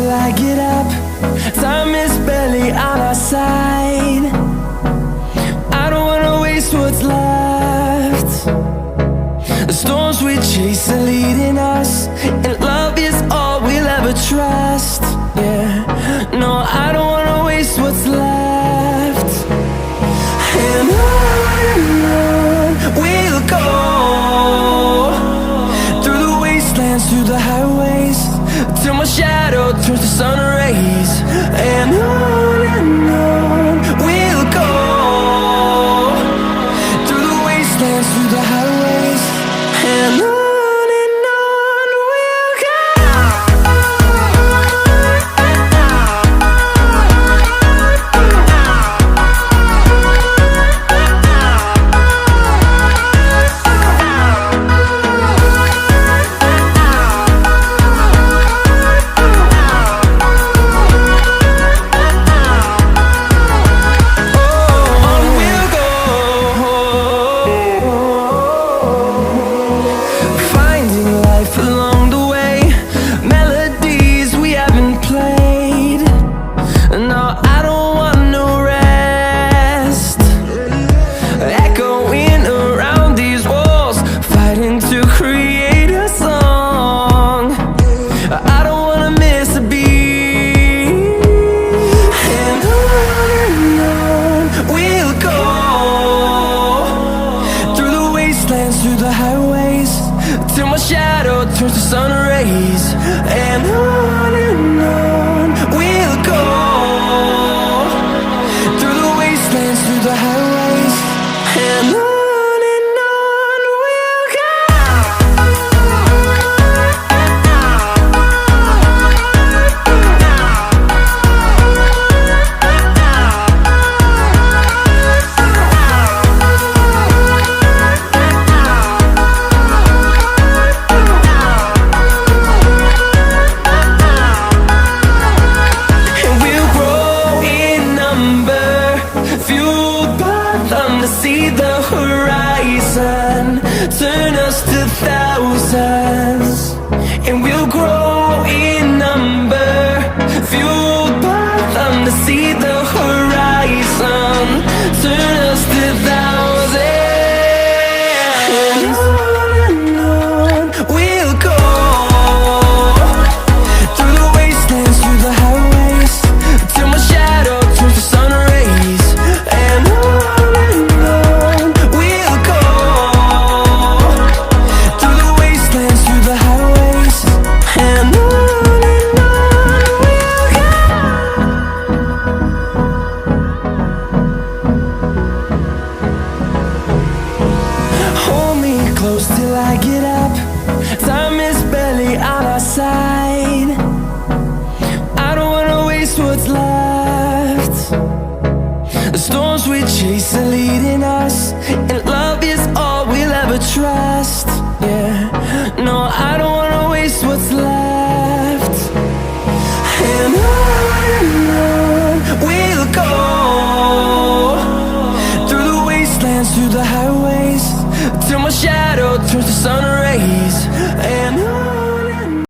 till I get up. Time is barely on our side. I don't wanna waste what's left. The storms we chase are leading us, and love is all we'll ever trust. Yeah, no, I don't wanna waste what's left. And on we'll go, through the wastelands, through the highways, till my shadow turns to sun rays. And on we'll go, through the wastelands, through the highways, and on we'll go. Through the highways, till my shadow turns to sun rays. And on we'll go, through the wastelands, through the highways, and on we'll go. See the horizon, turn us to thousands, and we'll grow in number, fueled by them to see the horizon, turn us to thousands. And on we'll go, through the wastelands, through the highways, till my shadow turns to sun rays. And close till I get up. Time is barely on our side. I don't wanna waste what's left. The storms we chase are leading us,